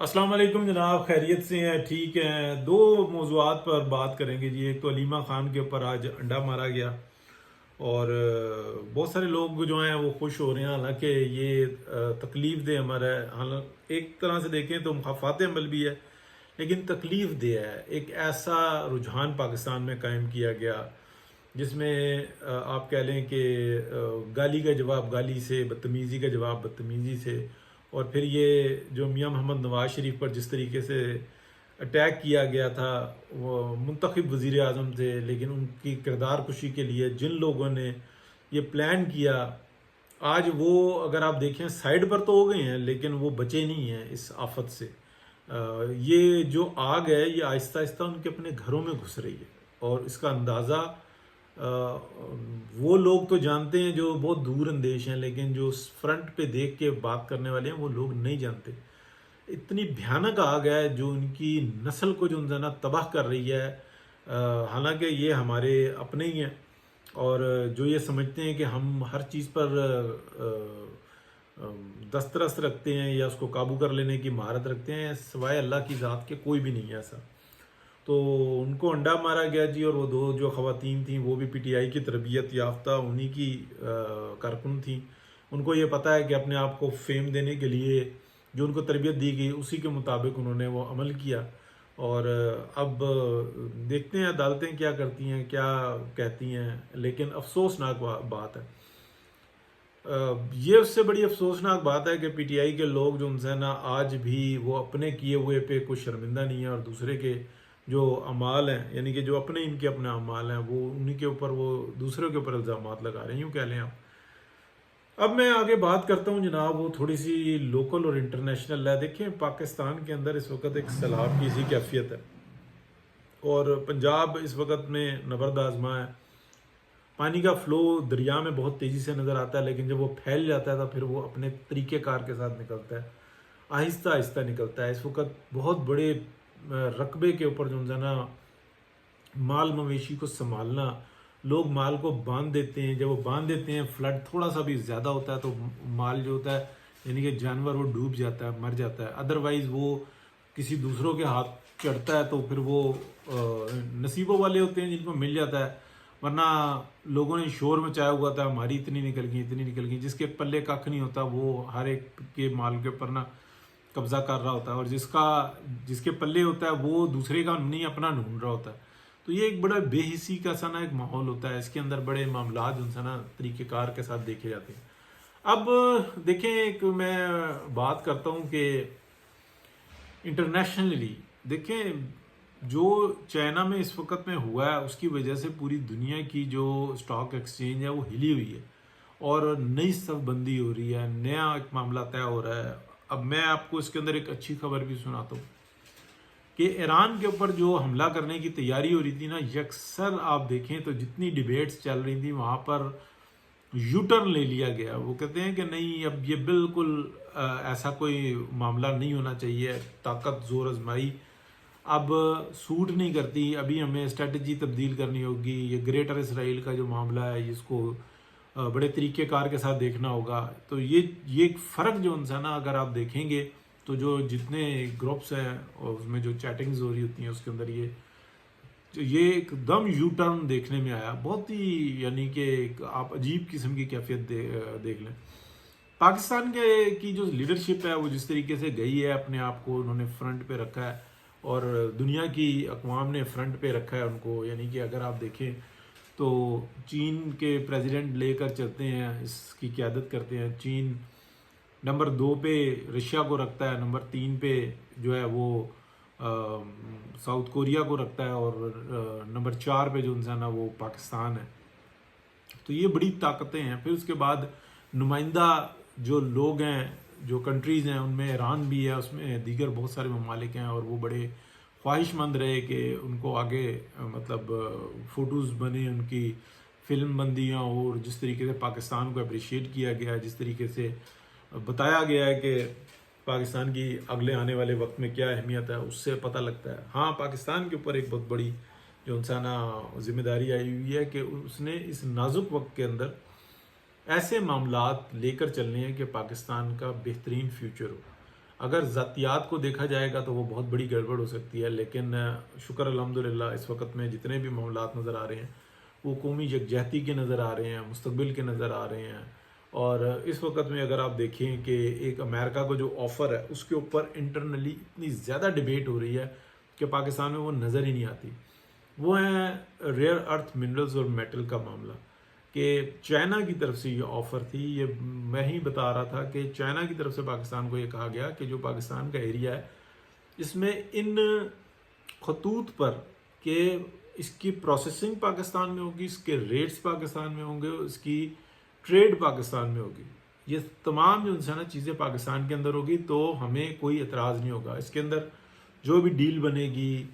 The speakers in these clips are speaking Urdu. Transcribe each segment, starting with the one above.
السلام علیکم جناب، خیریت سے ہیں؟ ٹھیک ہیں؟ دو موضوعات پر بات کریں گے جی۔ ایک تو علیمہ خان کے اوپر آج انڈا مارا گیا اور بہت سارے لوگ جو ہیں وہ خوش ہو رہے ہیں، حالانکہ یہ تکلیف دہ عمل ہے۔ ایک طرح سے دیکھیں تو مخافات عمل بھی ہے، لیکن تکلیف دہ ہے۔ ایک ایسا رجحان پاکستان میں قائم کیا گیا جس میں آپ کہہ لیں کہ گالی کا جواب گالی سے، بدتمیزی کا جواب بدتمیزی سے، اور پھر یہ جو میاں محمد نواز شریف پر جس طریقے سے اٹیک کیا گیا تھا، وہ منتخب وزیر اعظم تھے، لیکن ان کی کردار کشی کے لیے جن لوگوں نے یہ پلان کیا، آج وہ اگر آپ دیکھیں سائیڈ پر تو ہو گئے ہیں لیکن وہ بچے نہیں ہیں اس آفت سے۔ یہ جو آگ ہے یہ آہستہ آہستہ ان کے اپنے گھروں میں گھس رہی ہے، اور اس کا اندازہ وہ لوگ تو جانتے ہیں جو بہت دور اندیش ہیں، لیکن جو فرنٹ پہ دیکھ کے بات کرنے والے ہیں وہ لوگ نہیں جانتے۔ اتنی بھیانک آگ ہے جو ان کی نسل کو جو نا تباہ کر رہی ہے۔ حالانکہ یہ ہمارے اپنے ہی ہیں، اور جو یہ سمجھتے ہیں کہ ہم ہر چیز پر دسترس رکھتے ہیں یا اس کو قابو کر لینے کی مہارت رکھتے ہیں، سوائے اللہ کی ذات کے کوئی بھی نہیں ہے ایسا۔ تو ان کو انڈا مارا گیا جی، اور وہ دو جو خواتین تھیں وہ بھی پی ٹی آئی کی تربیت یافتہ انہی کی کارکن تھیں۔ ان کو یہ پتہ ہے کہ اپنے آپ کو فیم دینے کے لیے جو ان کو تربیت دی گئی اسی کے مطابق انہوں نے وہ عمل کیا، اور اب دیکھتے ہیں عدالتیں کیا کرتی ہیں، کیا کہتی ہیں، لیکن افسوسناک بات ہے۔ یہ اس سے بڑی افسوسناک بات ہے کہ پی ٹی آئی کے لوگ جو ان سے نا آج بھی وہ اپنے کیے ہوئے پہ کوئی شرمندہ نہیں ہے، اور دوسرے کے جو اعمال ہیں، یعنی کہ جو ان کے اپنے اعمال ہیں، وہ انہی کے اوپر وہ دوسروں کے اوپر الزامات لگا رہے ہیں، یوں کہہ لیں آپ۔ اب میں آگے بات کرتا ہوں جناب، وہ تھوڑی سی لوکل اور انٹرنیشنل ہے۔ دیکھیں پاکستان کے اندر اس وقت ایک سیلاب کی سی کیفیت ہے، اور پنجاب اس وقت میں نبرد آزما ہے۔ پانی کا فلو دریا میں بہت تیزی سے نظر آتا ہے، لیکن جب وہ پھیل جاتا ہے تو پھر وہ اپنے طریقہ کار کے ساتھ نکلتا ہے، آہستہ آہستہ نکلتا ہے۔ اس وقت بہت بڑے رقبے کے اوپر جو ہے نا مال مویشی کو سنبھالنا، لوگ مال کو باندھ دیتے ہیں۔ جب وہ باندھ دیتے ہیں، فلڈ تھوڑا سا بھی زیادہ ہوتا ہے تو مال جو ہوتا ہے یعنی کہ جانور وہ ڈوب جاتا ہے، مر جاتا ہے۔ ادروائز وہ کسی دوسروں کے ہاتھ چڑھتا ہے تو پھر وہ نصیبوں والے ہوتے ہیں جن کو مل جاتا ہے، ورنہ لوگوں نے شور مچایا ہوا تھا ہماری اتنی نکل گئی اتنی نکل گئی۔ جس کے پلے ککھ نہیں ہوتا وہ ہر ایک کے مال کے اوپر نا قبضہ کر رہا ہوتا ہے، اور جس کے پلے ہوتا ہے وہ دوسرے کا نہیں اپنا ڈھونڈ رہا ہوتا ہے۔ تو یہ ایک بڑا بے حسی کا سا نا ایک ماحول ہوتا ہے، اس کے اندر بڑے معاملات جو سے نا طریقہ کار کے ساتھ دیکھے جاتے ہیں۔ اب دیکھیں، ایک میں بات کرتا ہوں کہ انٹرنیشنلی دیکھیں جو چائنا میں اس وقت میں ہوا ہے، اس کی وجہ سے پوری دنیا کی جو اسٹاک ایکسچینج ہے وہ ہلی ہوئی ہے، اور نئی صف بندی ہو رہی ہے، نیا ایک معاملہ طے ہو رہا ہے۔ اب میں آپ کو اس کے اندر ایک اچھی خبر بھی سناتا ہوں کہ ایران کے اوپر جو حملہ کرنے کی تیاری ہو رہی تھی نا، یکسر آپ دیکھیں تو جتنی ڈیبیٹس چل رہی تھیں وہاں پر یو ٹرن لے لیا گیا۔ وہ کہتے ہیں کہ نہیں، اب یہ بالکل ایسا کوئی معاملہ نہیں ہونا چاہیے، طاقت زور آزمائی اب سوٹ نہیں کرتی، ابھی ہمیں اسٹریٹجی تبدیل کرنی ہوگی۔ یہ گریٹر اسرائیل کا جو معاملہ ہے اس کو بڑے طریقہ کار کے ساتھ دیکھنا ہوگا۔ تو یہ ایک فرق جو انسان اگر آپ دیکھیں گے تو جو جتنے گروپس ہیں اور اس میں جو چیٹنگز ہو رہی ہوتی ہیں اس کے اندر یہ ایک دم یو ٹرن دیکھنے میں آیا، بہت ہی یعنی کہ آپ عجیب قسم کی کیفیت دیکھ لیں۔ پاکستان کی جو لیڈرشپ ہے وہ جس طریقے سے گئی ہے، اپنے آپ کو انہوں نے فرنٹ پہ رکھا ہے، اور دنیا کی اقوام نے فرنٹ پہ رکھا ہے ان کو۔ یعنی کہ اگر آپ دیکھیں تو چین کے پریزیڈنٹ لے کر چلتے ہیں، اس کی قیادت کرتے ہیں۔ چین نمبر 2 پہ رشیا کو رکھتا ہے، نمبر 3 پہ جو ہے وہ ساؤتھ کوریا کو رکھتا ہے، اور نمبر 4 پہ جو انسان ہے وہ پاکستان ہے۔ تو یہ بڑی طاقتیں ہیں۔ پھر اس کے بعد نمائندہ جو لوگ ہیں، جو کنٹریز ہیں، ان میں ایران بھی ہے، اس میں دیگر بہت سارے ممالک ہیں، اور وہ بڑے خواہش مند رہے کہ ان کو آگے مطلب فوٹوز بنے، ان کی فلم بندیاں، اور جس طریقے سے پاکستان کو اپریشیٹ کیا گیا ہے، جس طریقے سے بتایا گیا ہے کہ پاکستان کی اگلے آنے والے وقت میں کیا اہمیت ہے، اس سے پتہ لگتا ہے۔ ہاں، پاکستان کے اوپر ایک بہت بڑی جو انسانہ ذمہ داری آئی ہوئی ہے کہ اس نے اس نازک وقت کے اندر ایسے معاملات لے کر چلنے ہیں کہ پاکستان کا بہترین فیوچر ہو۔ اگر ذاتیات کو دیکھا جائے گا تو وہ بہت بڑی گڑبڑ ہو سکتی ہے، لیکن شکر الحمدللہ اس وقت میں جتنے بھی معاملات نظر آ رہے ہیں وہ قومی یکجہتی کے نظر آ رہے ہیں، مستقبل کے نظر آ رہے ہیں۔ اور اس وقت میں اگر آپ دیکھیں کہ ایک امریکہ کو جو آفر ہے اس کے اوپر انٹرنلی اتنی زیادہ ڈیبیٹ ہو رہی ہے کہ پاکستان میں وہ نظر ہی نہیں آتی، وہ ہیں ریئر ارتھ منرلز اور میٹل کا معاملہ، کہ چائنا کی طرف سے یہ آفر تھی۔ یہ میں ہی بتا رہا تھا کہ چائنا کی طرف سے پاکستان کو یہ کہا گیا کہ جو پاکستان کا ایریا ہے اس میں ان خطوط پر کہ اس کی پروسیسنگ پاکستان میں ہوگی، اس کے ریٹس پاکستان میں ہوں گے، اس کی ٹریڈ پاکستان میں ہوگی، یہ تمام جو انسان چیزیں پاکستان کے اندر ہوگی، تو ہمیں کوئی اعتراض نہیں ہوگا۔ اس کے اندر جو بھی ڈیل بنے گی،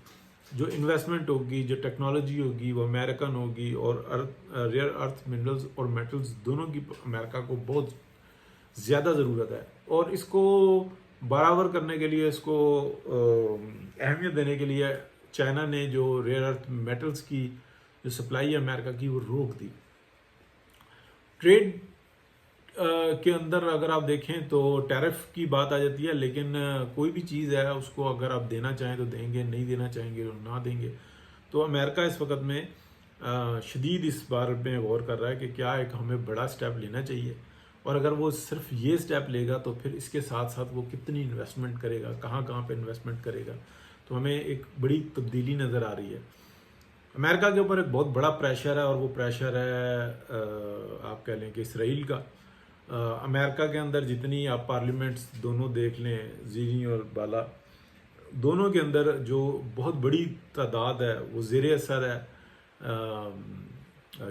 جو انویسٹمنٹ ہوگی، جو ٹیکنالوجی ہوگی، وہ امریکن ہوگی، اور ریئر ارتھ منرلز اور میٹلز دونوں کی امریکہ کو بہت زیادہ ضرورت ہے، اور اس کو برابر کرنے کے لیے، اس کو اہمیت دینے کے لیے چائنا نے جو ریئر ارتھ میٹلز کی جو سپلائی ہے امریکہ کی وہ روک دی۔ ٹریڈ کے اندر اگر آپ دیکھیں تو ٹیرف کی بات آ جاتی ہے، لیکن کوئی بھی چیز ہے اس کو اگر آپ دینا چاہیں تو دیں گے، نہیں دینا چاہیں گے تو نہ دیں گے۔ تو امریکہ اس وقت میں شدید اس بارے میں غور کر رہا ہے کہ کیا ایک ہمیں بڑا سٹیپ لینا چاہیے، اور اگر وہ صرف یہ سٹیپ لے گا تو پھر اس کے ساتھ ساتھ وہ کتنی انویسٹمنٹ کرے گا، کہاں کہاں پہ انویسٹمنٹ کرے گا، تو ہمیں ایک بڑی تبدیلی نظر آ رہی ہے۔ امریکہ کے اوپر ایک بہت بڑا پریشر ہے، اور وہ پریشر ہے آپ کہہ لیں کہ اسرائیل کا۔ امریکہ کے اندر جتنی آپ پارلیمنٹس دونوں دیکھ لیں، زیریں اور بالا، دونوں کے اندر جو بہت بڑی تعداد ہے وہ زیر اثر ہے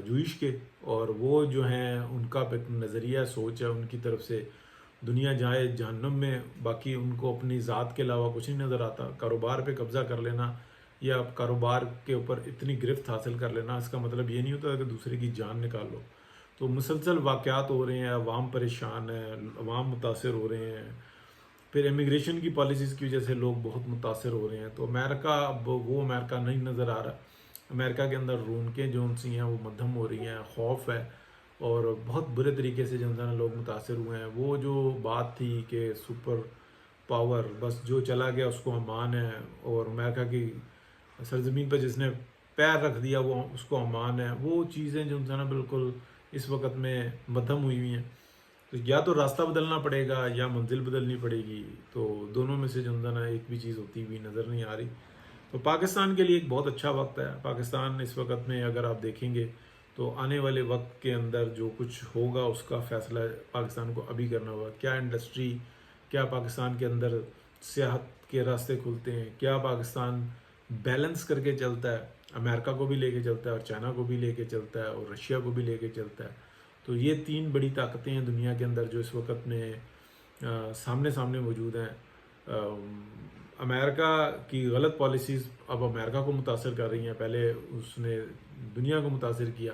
جوئش کے، اور وہ جو ہیں ان کا نظریہ سوچ ہے ان کی طرف سے دنیا جائے جہنم میں، باقی ان کو اپنی ذات کے علاوہ کچھ نہیں نظر آتا۔ کاروبار پہ قبضہ کر لینا یا کاروبار کے اوپر اتنی گرفت حاصل کر لینا، اس کا مطلب یہ نہیں ہوتا کہ دوسرے کی جان نکال لو۔ تو مسلسل واقعات ہو رہے ہیں، عوام پریشان ہے، عوام متاثر ہو رہے ہیں، پھر امیگریشن کی پالیسیز کی وجہ سے لوگ بہت متاثر ہو رہے ہیں۔ تو امریکہ اب وہ امریکہ نہیں نظر آ رہا۔ امریکہ کے اندر رونقیں جو سی ہیں وہ مدھم ہو رہی ہیں، خوف ہے، اور بہت برے طریقے سے جن لوگ متاثر ہوئے ہیں۔ وہ جو بات تھی کہ سپر پاور بس جو چلا گیا اس کو امان ہے، اور امریکہ کی سرزمین پہ جس نے پیر رکھ دیا وہ اس کو امان ہے، وہ چیزیں جو بالکل اس وقت میں مدھم ہوئی ہوئی ہیں۔ تو یا تو راستہ بدلنا پڑے گا یا منزل بدلنی پڑے گی، تو دونوں میں سے جو ایک بھی چیز ہوتی ہوئی نظر نہیں آ رہی۔ تو پاکستان کے لیے ایک بہت اچھا وقت ہے۔ پاکستان اس وقت میں اگر آپ دیکھیں گے تو آنے والے وقت کے اندر جو کچھ ہوگا اس کا فیصلہ پاکستان کو ابھی کرنا ہوگا۔ کیا انڈسٹری، کیا پاکستان کے اندر سیاحت کے راستے کھلتے ہیں، کیا پاکستان بیلنس کر کے چلتا ہے، امریکہ کو بھی لے کے چلتا ہے اور چائنا کو بھی لے کے چلتا ہے اور رشیا کو بھی لے کے چلتا ہے۔ تو یہ تین بڑی طاقتیں ہیں دنیا کے اندر جو اس وقت میں سامنے موجود ہیں۔ امریکہ کی غلط پالیسیز اب امریکہ کو متاثر کر رہی ہیں، پہلے اس نے دنیا کو متاثر کیا۔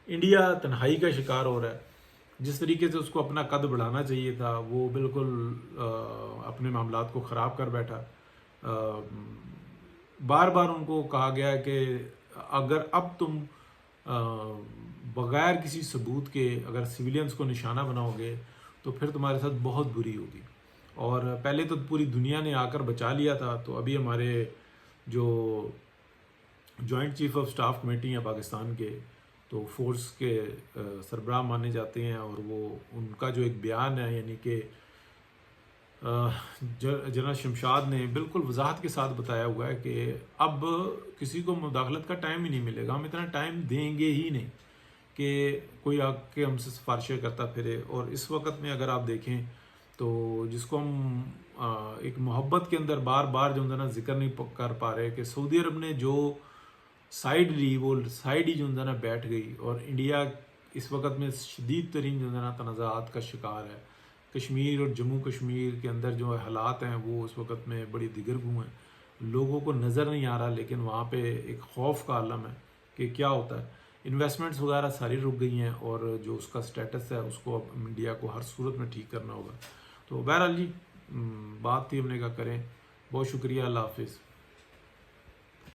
انڈیا تنہائی کا شکار ہو رہا ہے، جس طریقے سے اس کو اپنا قد بڑھانا چاہیے تھا وہ بالکل اپنے معاملات کو خراب کر بیٹھا۔ بار بار ان کو کہا گیا کہ اگر اب تم بغیر کسی ثبوت کے اگر سویلینز کو نشانہ بناؤ گے تو پھر تمہارے ساتھ بہت بری ہوگی، اور پہلے تو پوری دنیا نے آ کر بچا لیا تھا۔ تو ابھی ہمارے جو joint chief of staff committee ہیں پاکستان کے، تو فورس کے سربراہ مانے جاتے ہیں، اور وہ ان کا جو ایک بیان ہے، یعنی کہ جنرل شمشاد نے بالکل وضاحت کے ساتھ بتایا ہوا ہے کہ اب کسی کو مداخلت کا ٹائم ہی نہیں ملے گا، ہم اتنا ٹائم دیں گے ہی نہیں کہ کوئی آ کے ہم سے سفارشیں کرتا پھرے۔ اور اس وقت میں اگر آپ دیکھیں تو جس کو ہم ایک محبت کے اندر بار بار جو ذکر نہیں کر پا رہے کہ سعودی عرب نے جو سائیڈ لی وہ سائیڈ ہی جو بیٹھ گئی، اور انڈیا اس وقت میں شدید ترین جو تنازعات کا شکار ہے۔ کشمیر اور جموں کشمیر کے اندر جو حالات ہیں وہ اس وقت میں بڑی دیگرگوں ہیں، لوگوں کو نظر نہیں آ رہا، لیکن وہاں پہ ایک خوف کا عالم ہے کہ کیا ہوتا ہے۔ انویسٹمنٹس وغیرہ ساری رک گئی ہیں، اور جو اس کا سٹیٹس ہے اس کو اب انڈیا کو ہر صورت میں ٹھیک کرنا ہوگا۔ تو بہرحال جی بات تھی ہم نے کہا کریں۔ بہت شکریہ، اللہ حافظ۔